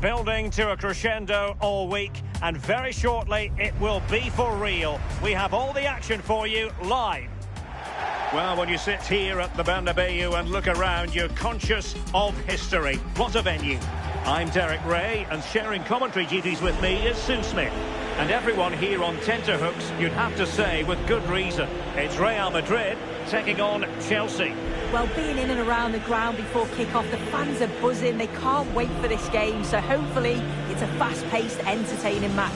Building to a crescendo all week, and very shortly it will be for real. We have all the action for you live. Well, when you sit here at the Bernabeu and look around, you're conscious of history. What a venue. I'm Derek Ray, and sharing commentary duties with me is Sue Smith. And everyone here on tenterhooks, you'd have to say with good reason. It's Real Madrid taking on Chelsea. Well, being in and around the ground before kick-off, the fans are buzzing. They can't wait for this game, so hopefully it's a fast-paced, entertaining match.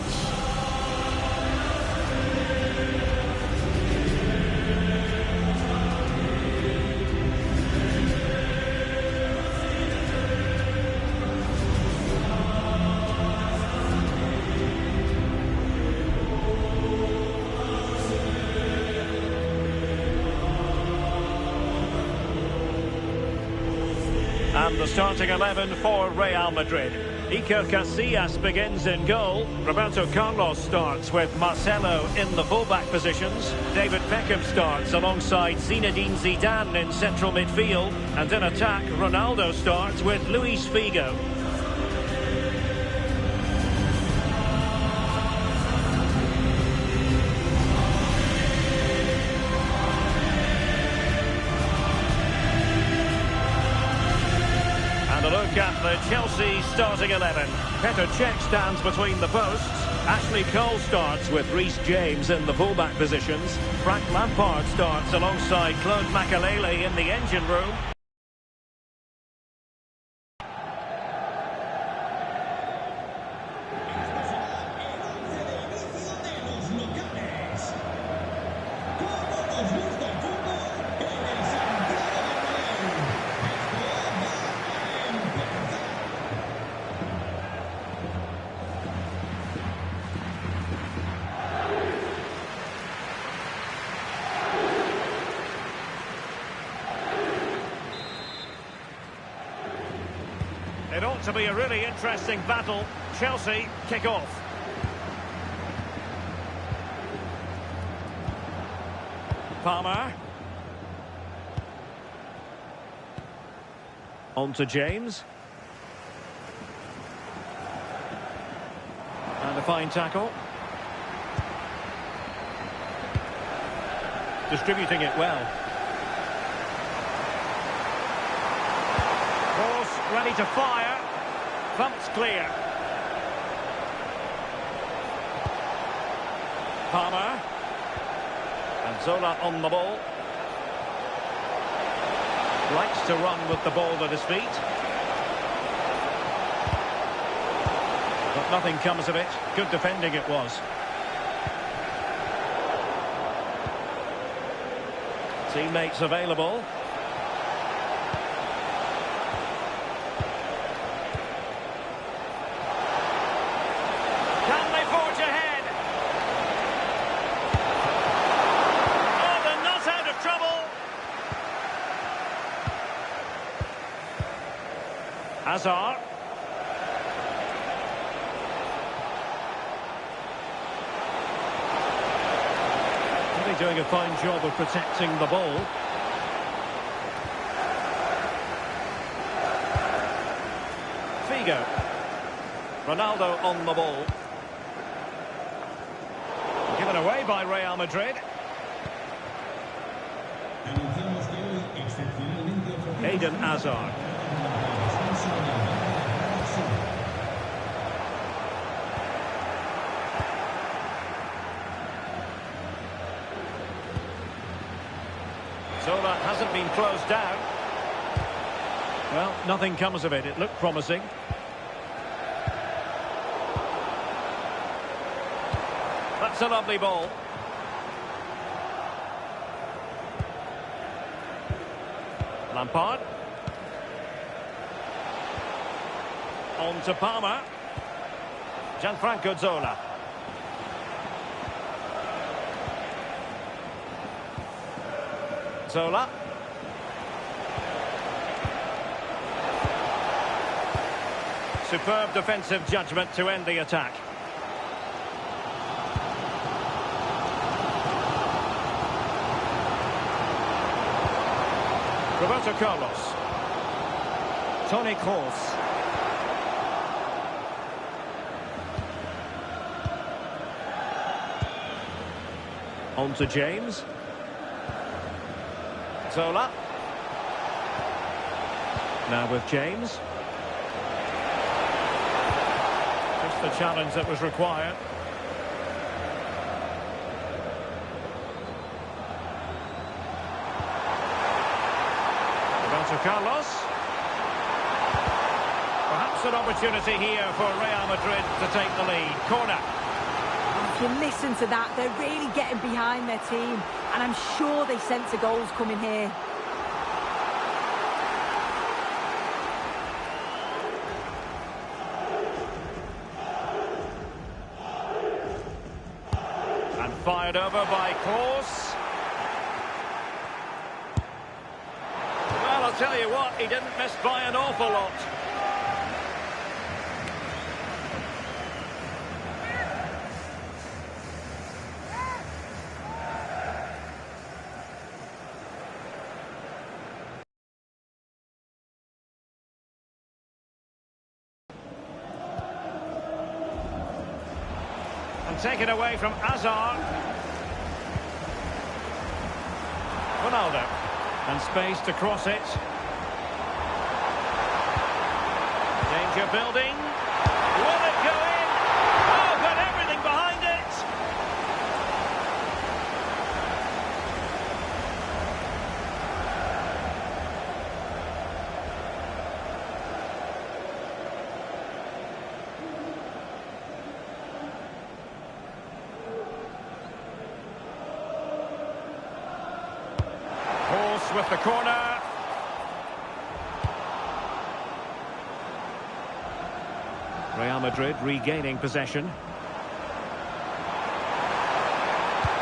And the starting 11 for Real Madrid. Iker Casillas begins in goal. Roberto Carlos starts with Marcelo in the fullback positions. David Beckham starts alongside Zinedine Zidane in central midfield. And in attack, Ronaldo starts with Luis Figo. Look at the Chelsea starting 11. Petr Cech stands between the posts. Ashley Cole starts with Reece James in the fullback positions. Frank Lampard starts alongside Claude Makelele in the engine room. It ought to be a really interesting battle. Chelsea kick off. Palmer. On to James. And a fine tackle. Distributing it well. Ready to fire. Thumped clear. Palmer. And Zola on the ball. Likes to run with the ball at his feet. But nothing comes of it. Good defending it was. Teammates available. Hazard. Really doing a fine job of protecting the ball. Figo. Ronaldo on the ball. Given away by Real Madrid. Eden Hazard. Zola hasn't been closed down. Well, nothing comes of it. It looked promising. That's a lovely ball. Lampard. On to Palmer. Gianfranco Zola. Zola. Superb defensive judgment to end the attack. Roberto Carlos. Toni Kroos. On to James. Zola. Now with James. Just the challenge that was required. Roberto Carlos. Perhaps an opportunity here for Real Madrid to take the lead. Corner. If you listen to that, they're really getting behind their team, and I'm sure they sense a goal's coming here. And fired over by Gols. Well, I'll tell you what, he didn't miss by an awful lot. And taken away from Hazard. Ronaldo. And space to cross it. Danger building. Will it go in? Oh, got everything behind it. With the corner. Real Madrid regaining possession.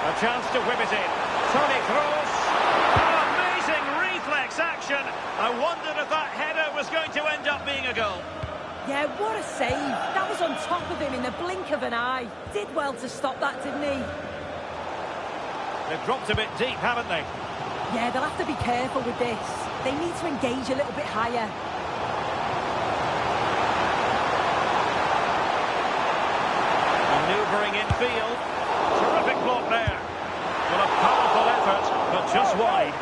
A chance to whip it in. Toni Kroos. Oh, amazing reflex action. I wondered if that header was going to end up being a goal. Yeah, what a save. That was on top of him in the blink of an eye. Did well to stop that, didn't he? They've dropped a bit deep, haven't they? Yeah, they'll have to be careful with this. They need to engage a little bit higher. Manoeuvring in field. Terrific block there. Well, a powerful effort, but just wide.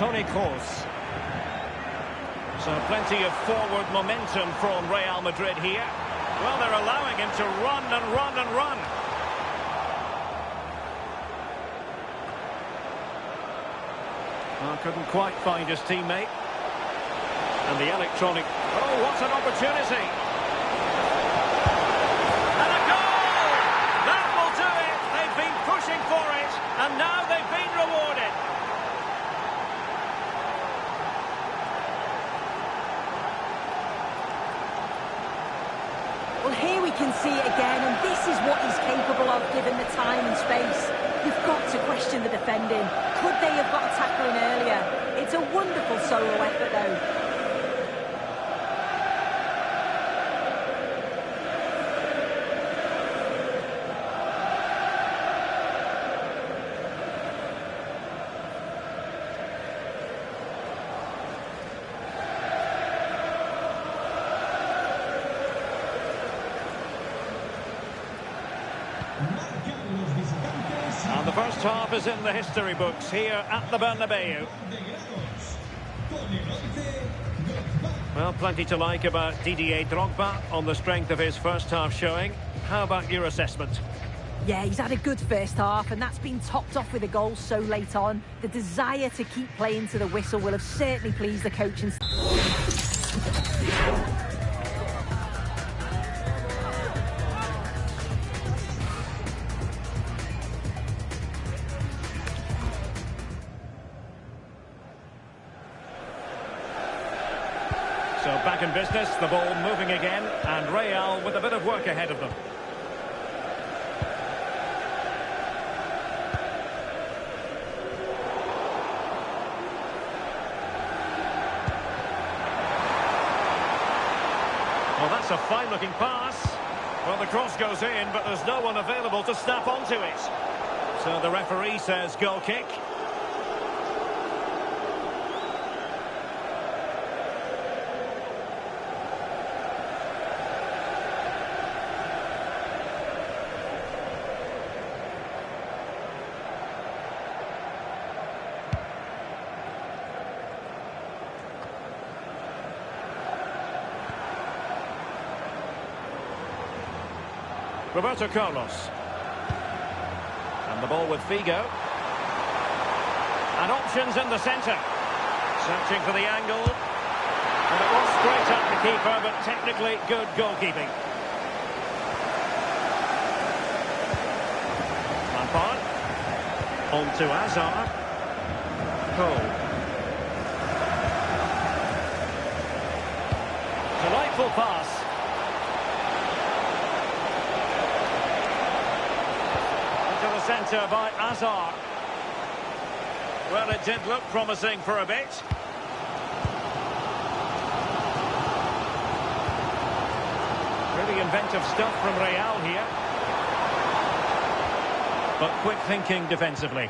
Toni Kroos. So plenty of forward momentum from Real Madrid here. Well, they're allowing him to run and run and run. Well, couldn't quite find his teammate. And the electronic... Oh, what an opportunity! And a goal! That will do it! They've been pushing for it, and now they've been rewarded. Well, here we can see it again, and this is what he's capable of given the time and space. You've got to question the defending. Could they have got a tackle in earlier? It's a wonderful solo effort, though. And the first half is in the history books here at the Bernabeu. Well, plenty to like about Didier Drogba on the strength of his first half showing. How about your assessment? Yeah, he's had a good first half, and that's been topped off with a goal so late on. The desire to keep playing to the whistle will have certainly pleased the coach. So back in business, the ball moving again, and Real with a bit of work ahead of them. a fine-looking pass. Well, the cross goes in, but there's no one available to snap onto it. So the referee says goal kick. Roberto Carlos. And the ball with Figo. And options in the centre. Searching for the angle. And it was straight at the keeper, but technically good goalkeeping. Lampard. On to Hazard. Cole. Delightful pass. Centre by Hazard. Well, it did look promising for a bit. Really inventive stuff from Real here. But quick thinking defensively.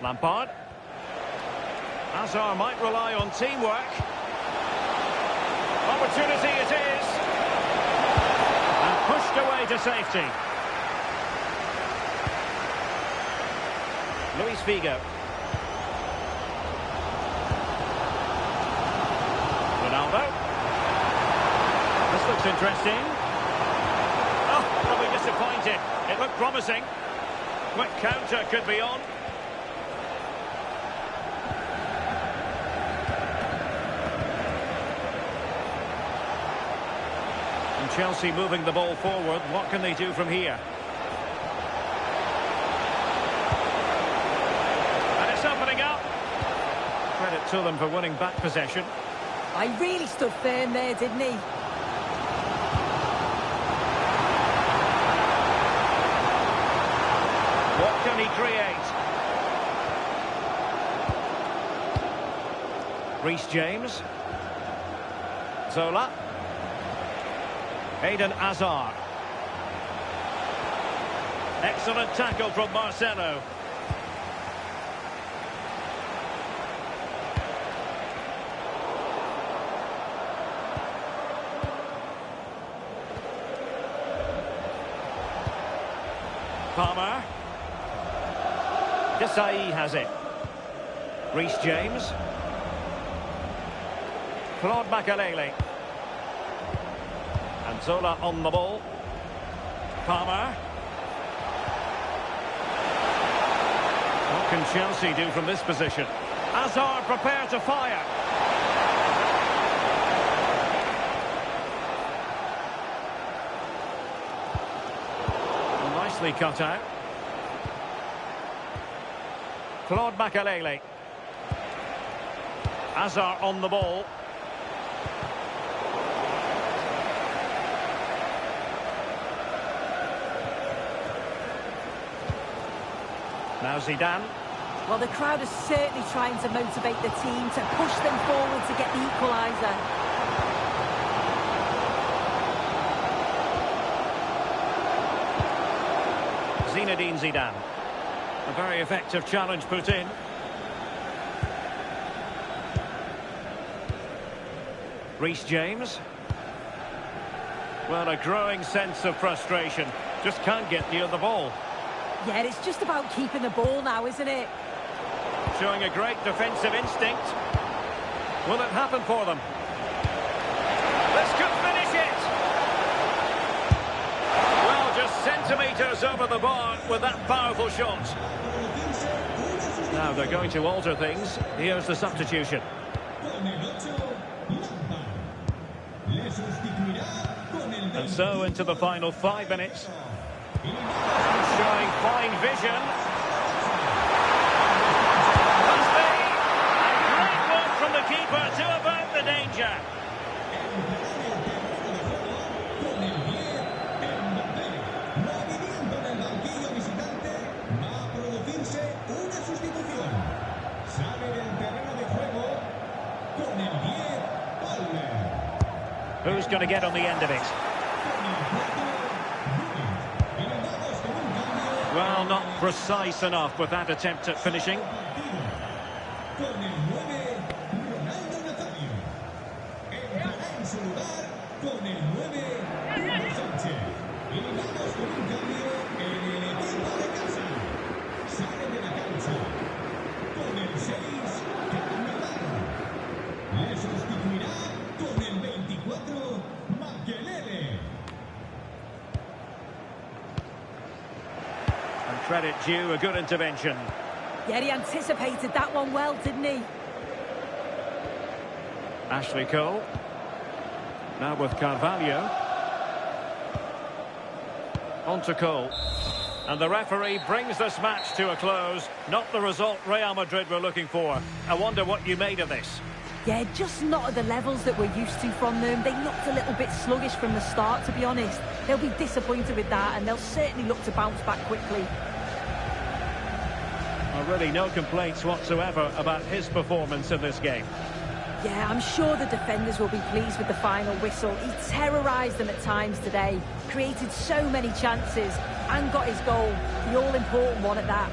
Lampard. Hazard might rely on teamwork. Opportunity it is. And pushed away to safety. Luis Figo. Ronaldo. This looks interesting. Oh, probably disappointed. It looked promising. Quick counter could be on. Chelsea moving the ball forward. What can they do from here? And it's opening up. Credit to them for winning back possession. I really stood firm there, didn't he? What can he create? Reece James. Zola. Eden Hazard. Excellent tackle from Marcelo. Palmer. Desai has it. Reece James. Claude Makalele. And Zola on the ball. Palmer. What can Chelsea do from this position? Hazard prepared to fire. Nicely cut out. Claude Makalele. Hazard on the ball. Now Zidane. Well, the crowd is certainly trying to motivate the team to push them forward to get the equaliser. Zinedine Zidane. A very effective challenge put in. Reece James. Well, a growing sense of frustration. Just can't get near the ball. Yeah, it's just about keeping the ball now, isn't it? Showing a great defensive instinct. Will it happen for them? This could finish it! Well, just centimetres over the bar with that powerful shot. Now they're going to alter things. Here's the substitution. And so into the final 5 minutes. Showing fine vision. Must be. A great work from the keeper to avert the danger. Movimiento del banquillo visitante va a producirse una sustitución. Sale Who's going to get on the end of it? Well, not precise enough with that attempt at finishing. And credit due, a good intervention. Yeah, he anticipated that one well, didn't he? Ashley Cole. Now with Carvalho. On to Cole. And the referee brings this match to a close. Not the result Real Madrid were looking for. I wonder what you made of this. Yeah, just not at the levels that we're used to from them. They looked a little bit sluggish from the start, to be honest. They'll be disappointed with that, and they'll certainly look to bounce back quickly. Well, really no complaints whatsoever about his performance in this game. Yeah, I'm sure the defenders will be pleased with the final whistle. He terrorised them at times today, created so many chances, and got his goal, the all-important one at that.